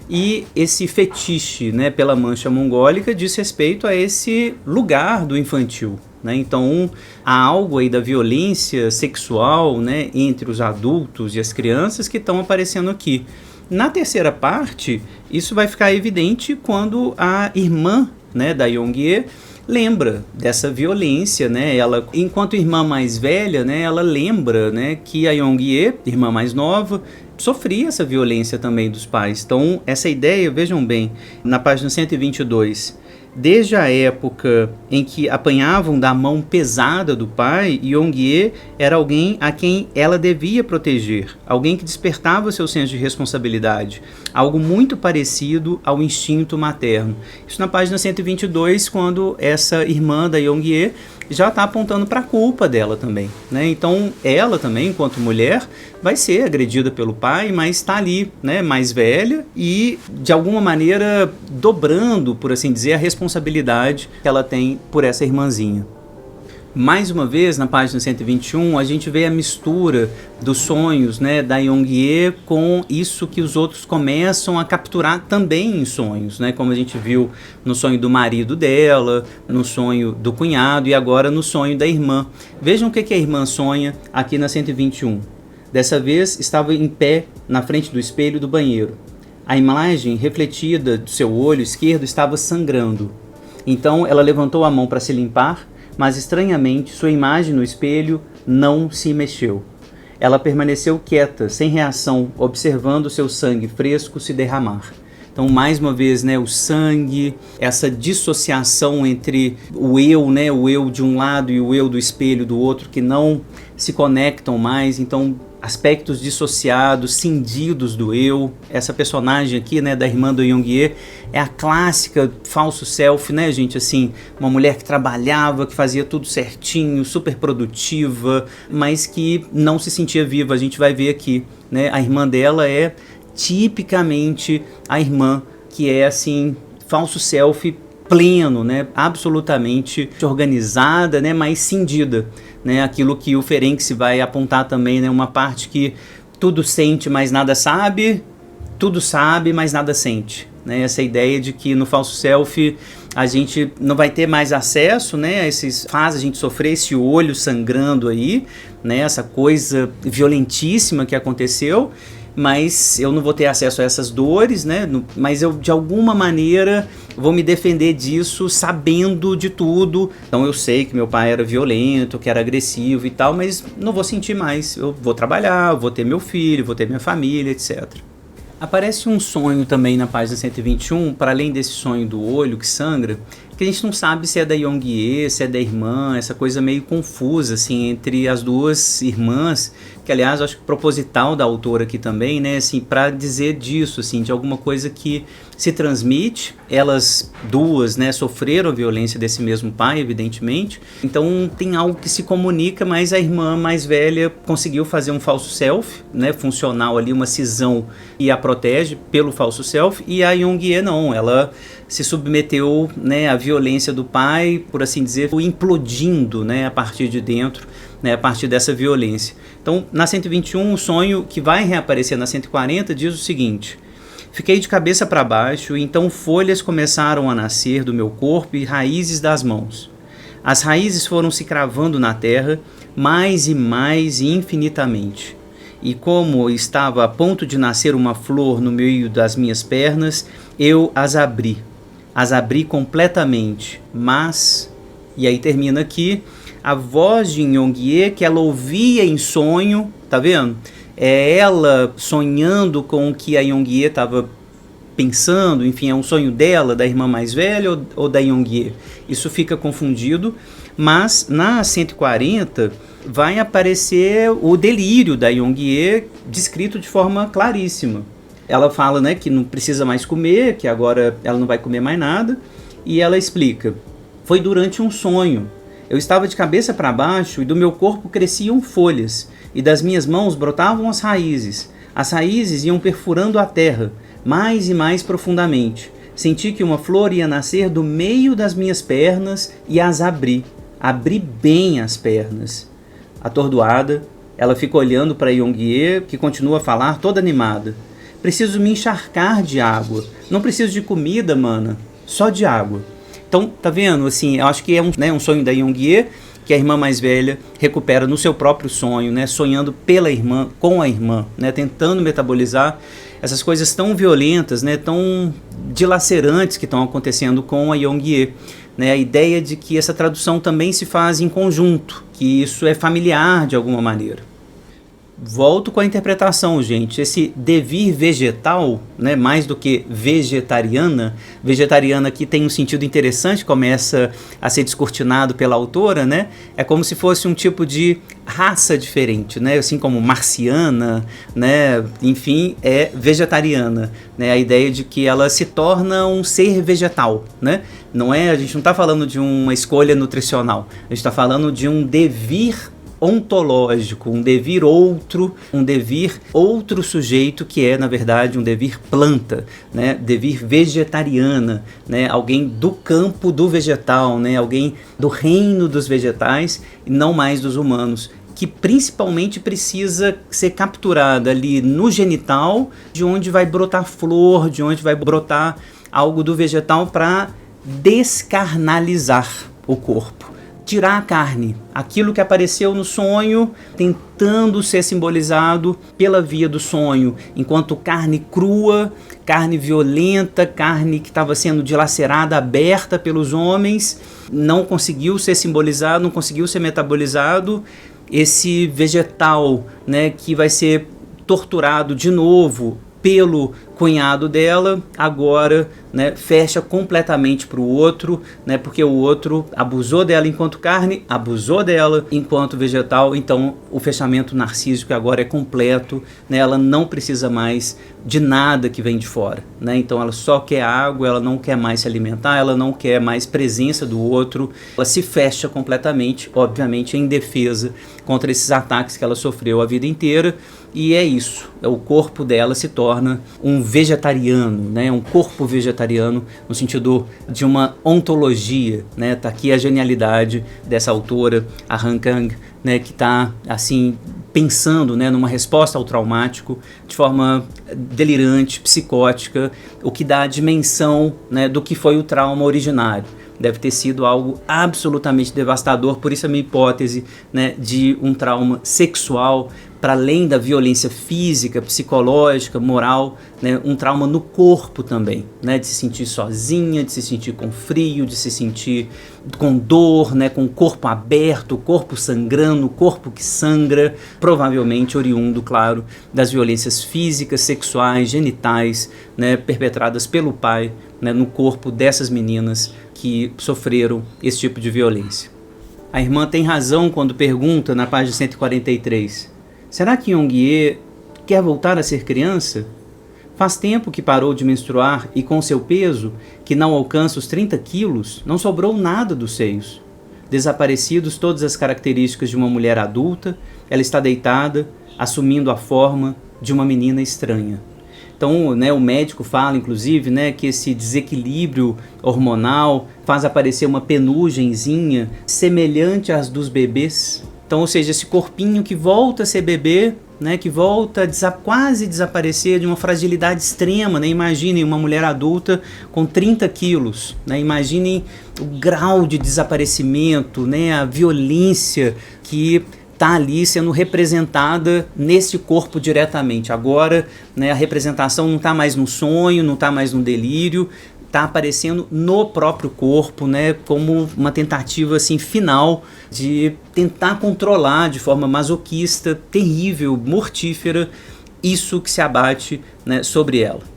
S1: E esse fetiche, né, pela mancha mongólica diz respeito a esse lugar do infantil, né? Então há algo aí da violência sexual, né, entre os adultos e as crianças que estão aparecendo aqui. Na terceira parte, isso vai ficar evidente quando a irmã, né, da Young-e lembra dessa violência, né? Ela, enquanto irmã mais velha, né, ela lembra, né, que a Young-e, irmã mais nova, sofria essa violência também dos pais. Então, essa ideia, vejam bem, na página 122, desde a época em que apanhavam da mão pesada do pai, Young-e era alguém a quem ela devia proteger, alguém que despertava seu senso de responsabilidade, algo muito parecido ao instinto materno. Isso na página 122, quando essa irmã da Young-e já está apontando para a culpa dela também, né? Então ela também, enquanto mulher, vai ser agredida pelo pai, mas está ali, né, mais velha e de alguma maneira dobrando, por assim dizer, a responsabilidade que ela tem por essa irmãzinha. Mais uma vez, na página 121, a gente vê a mistura dos sonhos, né, da Yong-Ye com isso que os outros começam a capturar também em sonhos, né, como a gente viu no sonho do marido dela, no sonho do cunhado e agora no sonho da irmã. Vejam o que a irmã sonha aqui na 121. Dessa vez, estava em pé na frente do espelho do banheiro. A imagem refletida do seu olho esquerdo estava sangrando. Então, ela levantou a mão para se limpar, mas estranhamente sua imagem no espelho não se mexeu. Ela permaneceu quieta, sem reação, observando seu sangue fresco se derramar. Então, mais uma vez, né, o sangue, essa dissociação entre o eu, né, o eu de um lado e o eu do espelho do outro, que não se conectam mais. Então, aspectos dissociados, cindidos do eu. Essa personagem aqui, né, da irmã do Yong-Ye, é a clássica falso self, né, gente? Assim, uma mulher que trabalhava, que fazia tudo certinho, super produtiva, mas que não se sentia viva. A gente vai ver aqui, né? A irmã dela é tipicamente a irmã que é, assim, falso self pleno, né? Absolutamente organizada, né? Mas cindida, né? Aquilo que o Ferenczi vai apontar também, né? Uma parte que tudo sente, mas nada sabe, tudo sabe, mas nada sente, né? Essa ideia de que no falso self a gente não vai ter mais acesso, né? Faz a gente sofrer esse olho sangrando aí, né? Essa coisa violentíssima que aconteceu, mas eu não vou ter acesso a essas dores, né? Mas eu, de alguma maneira, vou me defender disso sabendo de tudo. Então eu sei que meu pai era violento, que era agressivo e tal, mas não vou sentir mais. Eu vou trabalhar, vou ter meu filho, vou ter minha família, etc. Aparece um sonho também na página 121, para além desse sonho do olho que sangra, que a gente não sabe se é da Yong-Ye, se é da irmã, essa coisa meio confusa assim, entre as duas irmãs, que aliás eu acho que proposital da autora aqui também, né, assim, para dizer disso, assim, de alguma coisa que se transmite. Elas duas, né, sofreram a violência desse mesmo pai, evidentemente, então tem algo que se comunica, mas a irmã mais velha conseguiu fazer um falso self, né, funcional ali, uma cisão, e a protege pelo falso self, e a Yong-Ye não, ela se submeteu, né, à violência do pai, por assim dizer, implodindo, né, a partir de dentro, né, a partir dessa violência. Então, na 121, o sonho que vai reaparecer na 140 diz o seguinte: fiquei de cabeça para baixo, e então folhas começaram a nascer do meu corpo e raízes das mãos. As raízes foram se cravando na terra, mais e infinitamente. E como estava a ponto de nascer uma flor no meio das minhas pernas, eu as abri. As abri completamente, mas... E aí termina aqui, a voz de Yong-Ye, que ela ouvia em sonho, tá vendo? É ela sonhando com o que a Yong-Ye estava pensando, enfim, é um sonho dela, da irmã mais velha ou da Yong-Ye? Isso fica confundido, mas na 140 vai aparecer o delírio da Yong-Ye descrito de forma claríssima. Ela fala, né, que não precisa mais comer, que agora ela não vai comer mais nada, e ela explica: foi durante um sonho. Eu estava de cabeça para baixo e do meu corpo cresciam folhas, e das minhas mãos brotavam as raízes. As raízes iam perfurando a terra, mais e mais profundamente. Senti que uma flor ia nascer do meio das minhas pernas e as abri. Abri bem as pernas. Atordoada, ela fica olhando para Yong-Ye, que continua a falar toda animada. Preciso me encharcar de água. Não preciso de comida, mana. Só de água. Então, tá vendo? Assim, eu acho que é um sonho da Yong-Ye, que a irmã mais velha recupera no seu próprio sonho, né? Sonhando pela irmã, com a irmã, né? Tentando metabolizar essas coisas tão violentas, né? Tão dilacerantes que estão acontecendo com a Yong-Ye. Né? A ideia de que essa tradução também se faz em conjunto, que isso é familiar de alguma maneira. Volto com a interpretação, gente. Esse devir vegetal, né, mais do que vegetariana aqui tem um sentido interessante, começa a ser descortinado pela autora, né? É como se fosse um tipo de raça diferente, né? Assim como marciana, né? Enfim, é vegetariana, né? A ideia de que ela se torna um ser vegetal, né? Não é, a gente não está falando de uma escolha nutricional, a gente está falando de um devir ontológico, um devir outro sujeito que é, na verdade, um devir planta, né? Devir vegetariana, né? Alguém do campo do vegetal, né? Alguém do reino dos vegetais e não mais dos humanos, que principalmente precisa ser capturada ali no genital, de onde vai brotar flor, de onde vai brotar algo do vegetal para descarnalizar o corpo. Tirar a carne, aquilo que apareceu no sonho, tentando ser simbolizado pela via do sonho, enquanto carne crua, carne violenta, carne que estava sendo dilacerada, aberta pelos homens, não conseguiu ser simbolizado, não conseguiu ser metabolizado. Esse vegetal, né, que vai ser torturado de novo pelo cunhado dela, agora, né, fecha completamente para o outro, né, porque o outro abusou dela enquanto carne, abusou dela enquanto vegetal, então o fechamento narcísico agora é completo, né, ela não precisa mais de nada que vem de fora, né, então ela só quer água, ela não quer mais se alimentar, ela não quer mais presença do outro, ela se fecha completamente, obviamente em defesa contra esses ataques que ela sofreu a vida inteira. E é isso, o corpo dela se torna um vegetariano, né? Um corpo vegetariano no sentido de uma ontologia, né? Tá aqui a genialidade dessa autora, a Han Kang, né? Que está assim pensando, né, numa resposta ao traumático de forma delirante, psicótica, o que dá a dimensão, né, do que foi o trauma originário. Deve ter sido algo absolutamente devastador, por isso a minha hipótese, né, de um trauma sexual, para além da violência física, psicológica, moral, né, um trauma no corpo também, né, de se sentir sozinha, de se sentir com frio, de se sentir com dor, né, com o corpo aberto, o corpo sangrando, o corpo que sangra, provavelmente oriundo, claro, das violências físicas, sexuais, genitais, né, perpetradas pelo pai, né, no corpo dessas meninas que sofreram esse tipo de violência. A irmã tem razão quando pergunta na página 143, será que Yongye quer voltar a ser criança? Faz tempo que parou de menstruar e com seu peso, que não alcança os 30 quilos, não sobrou nada dos seios. Desaparecidos todas as características de uma mulher adulta, ela está deitada, assumindo a forma de uma menina estranha. Então, né, o médico fala, inclusive, né, que esse desequilíbrio hormonal faz aparecer uma penugemzinha semelhante às dos bebês. Então, ou seja, esse corpinho que volta a ser bebê, né, que volta a quase desaparecer de uma fragilidade extrema, né? Imaginem uma mulher adulta com 30 quilos, né? Imaginem o grau de desaparecimento, né? A violência que está ali sendo representada nesse corpo diretamente. Agora, né, a representação não está mais no sonho, não está mais no delírio, está aparecendo no próprio corpo, né, como uma tentativa assim, final de tentar controlar de forma masoquista, terrível, mortífera, isso que se abate, né, sobre ela.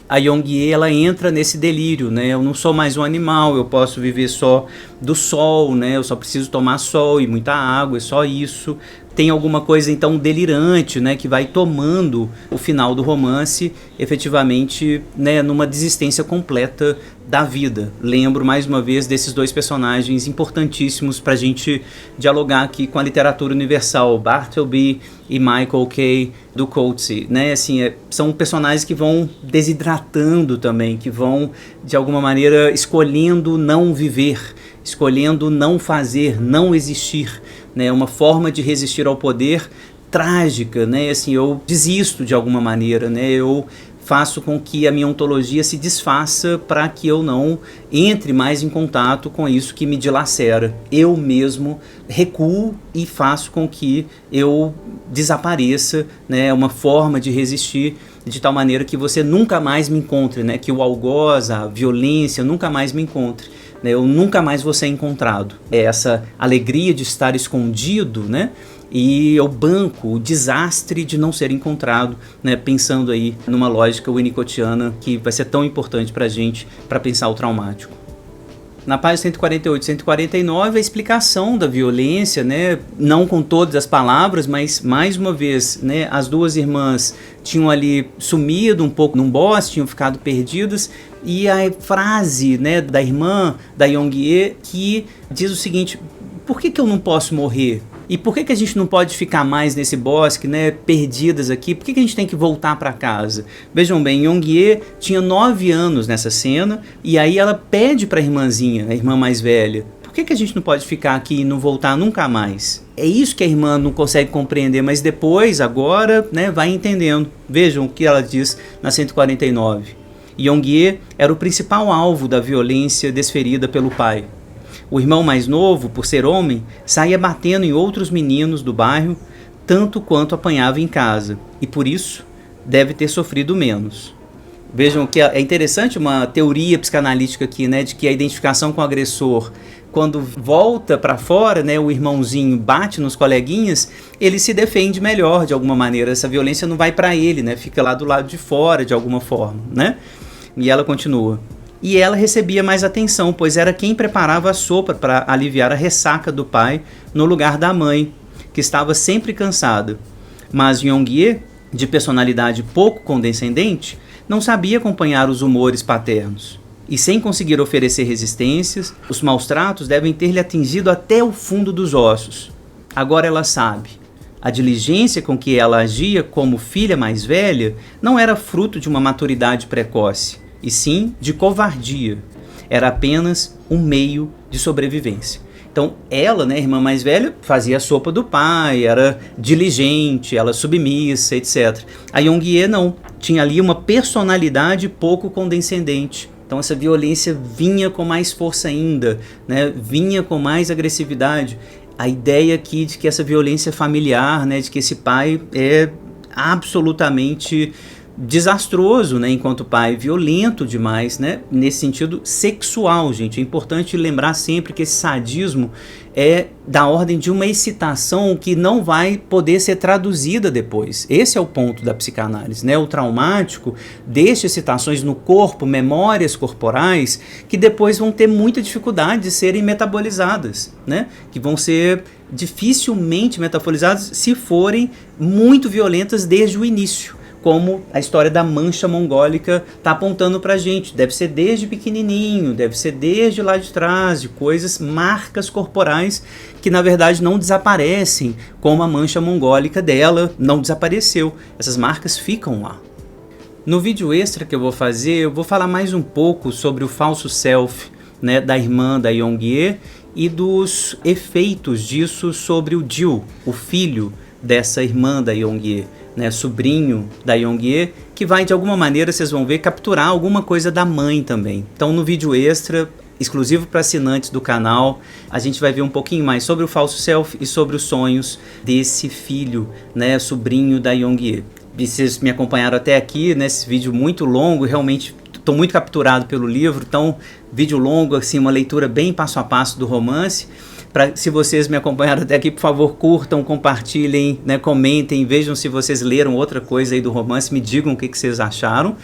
S1: A Yongye, ela entra nesse delírio, né? Eu não sou mais um animal, eu posso viver só do sol, né? Eu só preciso tomar sol e muita água, é só isso. Tem alguma coisa então delirante, né, que vai tomando o final do romance, efetivamente, né, numa desistência completa da vida. Lembro mais uma vez desses dois personagens importantíssimos para a gente dialogar aqui com a literatura universal, Bartleby e Michael K. do Coetzee, né? Assim, são personagens que vão desidratando também, que vão de alguma maneira escolhendo não viver, escolhendo não fazer, não existir, né? Uma forma de resistir ao poder trágica, né? Assim, eu desisto de alguma maneira, né? Eu faço com que a minha ontologia se desfaça para que eu não entre mais em contato com isso que me dilacera. Eu mesmo recuo e faço com que eu desapareça, né? Uma forma de resistir de tal maneira que você nunca mais me encontre, né? Que o algoz, a violência nunca mais me encontre. Eu nunca mais vou ser encontrado. É essa alegria de estar escondido, né? E o banco, o desastre de não ser encontrado, né? Pensando aí numa lógica winnicottiana que vai ser tão importante para a gente, para pensar o traumático. Na página 148 e 149, a explicação da violência, né? Não com todas as palavras, mas mais uma vez, né? As duas irmãs tinham ali sumido um pouco num bosque, tinham ficado perdidas, e a frase, né, da irmã, da Yongye, que diz o seguinte: por que eu não posso morrer? E por que a gente não pode ficar mais nesse bosque, né, perdidas aqui? Por que a gente tem que voltar para casa? Vejam bem, Yong-hye tinha 9 anos nessa cena, e aí ela pede para a irmãzinha, a irmã mais velha, por que a gente não pode ficar aqui e não voltar nunca mais? É isso que a irmã não consegue compreender, mas depois, agora, né, vai entendendo. Vejam o que ela diz na 149. Yong-hye era o principal alvo da violência desferida pelo pai. O irmão mais novo, por ser homem, saía batendo em outros meninos do bairro, tanto quanto apanhava em casa, e por isso deve ter sofrido menos. Vejam que é interessante uma teoria psicanalítica aqui, né, de que a identificação com o agressor, quando volta para fora, né, o irmãozinho bate nos coleguinhas, ele se defende melhor de alguma maneira. Essa violência não vai para ele, né, fica lá do lado de fora de alguma forma, né? E ela continua. E ela recebia mais atenção, pois era quem preparava a sopa para aliviar a ressaca do pai no lugar da mãe, que estava sempre cansada. Mas Yong-hye, de personalidade pouco condescendente, não sabia acompanhar os humores paternos. E sem conseguir oferecer resistências, os maus tratos devem ter-lhe atingido até o fundo dos ossos. Agora ela sabe. A diligência com que ela agia como filha mais velha não era fruto de uma maturidade precoce, e sim de covardia. Era apenas um meio de sobrevivência. Então ela, né, irmã mais velha, fazia a sopa do pai, era diligente, ela submissa, etc. A Yong-hye não, tinha ali uma personalidade pouco condescendente. Então essa violência vinha com mais força ainda, né, vinha com mais agressividade. A ideia aqui de que essa violência familiar, né, de que esse pai é absolutamente desastroso, né, enquanto pai, violento demais, né, nesse sentido sexual, gente. É importante lembrar sempre que esse sadismo é da ordem de uma excitação que não vai poder ser traduzida depois. Esse é o ponto da psicanálise, né? O traumático deixa excitações no corpo, memórias corporais, que depois vão ter muita dificuldade de serem metabolizadas, né? Que vão ser dificilmente metabolizadas se forem muito violentas desde o início, como a história da mancha mongólica está apontando para a gente. Deve ser desde pequenininho, deve ser desde lá de trás, de coisas, marcas corporais que na verdade não desaparecem, como a mancha mongólica dela não desapareceu. Essas marcas ficam lá. No vídeo extra que eu vou fazer, eu vou falar mais um pouco sobre o falso self, né, da irmã da Yong-hye e dos efeitos disso sobre o Jill, o filho dessa irmã da Yong-hye, né, sobrinho da Yong-hye, que vai de alguma maneira, vocês vão ver, capturar alguma coisa da mãe também. Então no vídeo extra, exclusivo para assinantes do canal, a gente vai ver um pouquinho mais sobre o falso self e sobre os sonhos desse filho, né, sobrinho da Yong-hye. E vocês me acompanharam até aqui nesse vídeo muito longo, realmente estou muito capturado pelo livro, então vídeo longo, assim, uma leitura bem passo a passo do romance. Se vocês me acompanharam até aqui, por favor, curtam, compartilhem, né, comentem, vejam se vocês leram outra coisa aí do romance, me digam o que vocês acharam.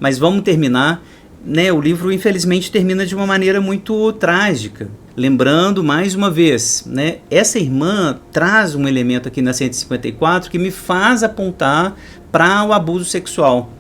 S1: Mas vamos terminar, né, o livro infelizmente termina de uma maneira muito trágica. Lembrando mais uma vez, né, essa irmã traz um elemento aqui na 154 que me faz apontar para o abuso sexual.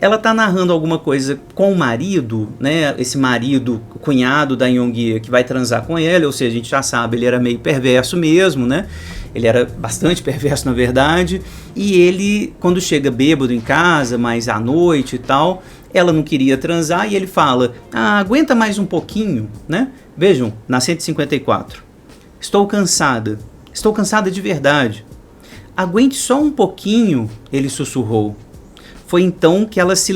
S1: Ela está narrando alguma coisa com o marido, né? Esse marido, o cunhado da Yong-hye, que vai transar com ela, ou seja, a gente já sabe, ele era meio perverso mesmo, né? Ele era bastante perverso, na verdade, e ele, quando chega bêbado em casa, mais à noite e tal, ela não queria transar e ele fala, aguenta mais um pouquinho, né? Vejam, na 154, estou cansada de verdade. Aguente só um pouquinho, ele sussurrou. Foi então que ela se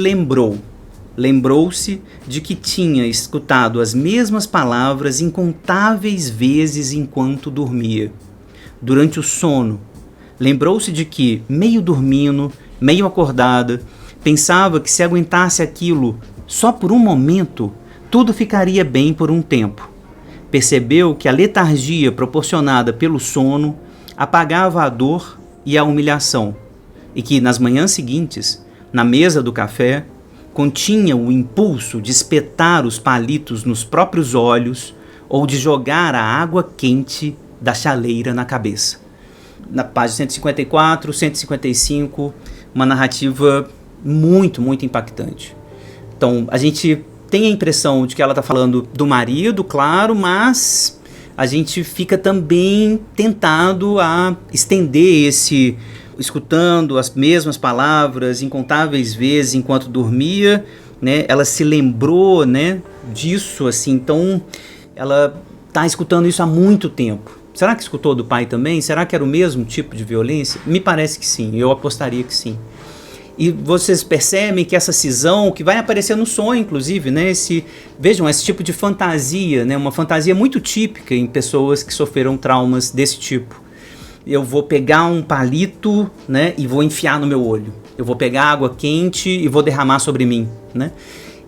S1: lembrou-se de que tinha escutado as mesmas palavras incontáveis vezes enquanto dormia. Durante o sono, lembrou-se de que, meio dormindo, meio acordada, pensava que se aguentasse aquilo só por um momento, tudo ficaria bem por um tempo. Percebeu que a letargia proporcionada pelo sono apagava a dor e a humilhação, e que nas manhãs seguintes, na mesa do café, continha o impulso de espetar os palitos nos próprios olhos ou de jogar a água quente da chaleira na cabeça. Na página 154, 155, uma narrativa muito, muito impactante. Então, a gente tem a impressão de que ela está falando do marido, claro, mas a gente fica também tentado a estender escutando as mesmas palavras incontáveis vezes enquanto dormia, né? Ela se lembrou, né, disso, assim, então ela está escutando isso há muito tempo. Será que escutou do pai também? Será que era o mesmo tipo de violência? Me parece que sim, eu apostaria que sim. E vocês percebem que essa cisão, que vai aparecer no sonho, inclusive, né? Vejam, esse tipo de fantasia, né? Uma fantasia muito típica em pessoas que sofreram traumas desse tipo. Eu vou pegar um palito, né, e vou enfiar no meu olho. Eu vou pegar água quente e vou derramar sobre mim, né?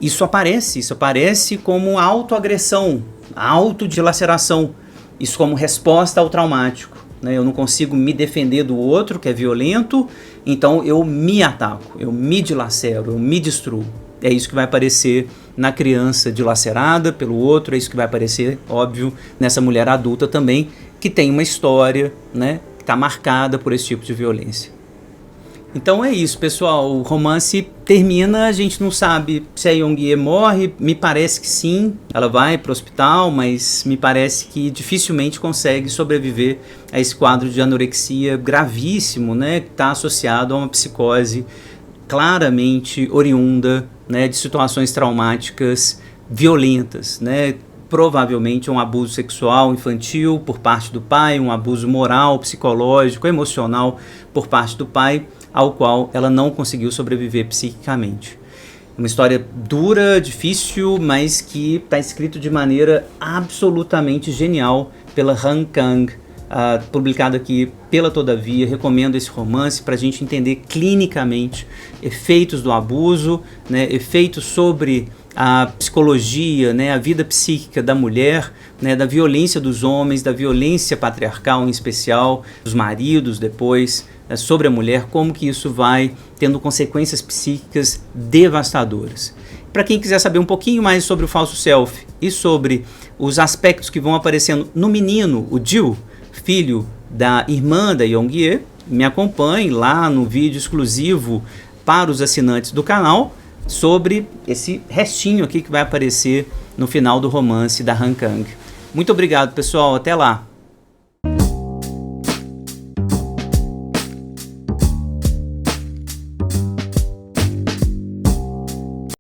S1: Isso aparece como autoagressão, autodilaceração. Isso como resposta ao traumático, né? Eu não consigo me defender do outro, que é violento, então eu me ataco, eu me dilacero, eu me destruo. É isso que vai aparecer na criança dilacerada pelo outro, é isso que vai aparecer, óbvio, nessa mulher adulta também, que tem uma história, né, que está marcada por esse tipo de violência. Então é isso, pessoal, o romance termina, a gente não sabe se a Young-ye morre, me parece que sim, ela vai para o hospital, mas me parece que dificilmente consegue sobreviver a esse quadro de anorexia gravíssimo, né, que está associado a uma psicose claramente oriunda, né, de situações traumáticas violentas, né, provavelmente um abuso sexual infantil por parte do pai, um abuso moral, psicológico, emocional por parte do pai, ao qual ela não conseguiu sobreviver psiquicamente. Uma história dura, difícil, mas que está escrito de maneira absolutamente genial pela Han Kang, publicado aqui pela Todavia. Recomendo esse romance para a gente entender clinicamente efeitos do abuso, né, efeitos sobre a psicologia, né, a vida psíquica da mulher, né, da violência dos homens, da violência patriarcal em especial, dos maridos depois, né, sobre a mulher, como que isso vai tendo consequências psíquicas devastadoras. Para quem quiser saber um pouquinho mais sobre o falso self e sobre os aspectos que vão aparecendo no menino, o Jill, filho da irmã da Young-ye, me acompanhe lá no vídeo exclusivo para os assinantes do canal sobre esse restinho aqui que vai aparecer no final do romance da Han Kang. Muito obrigado, pessoal. Até lá!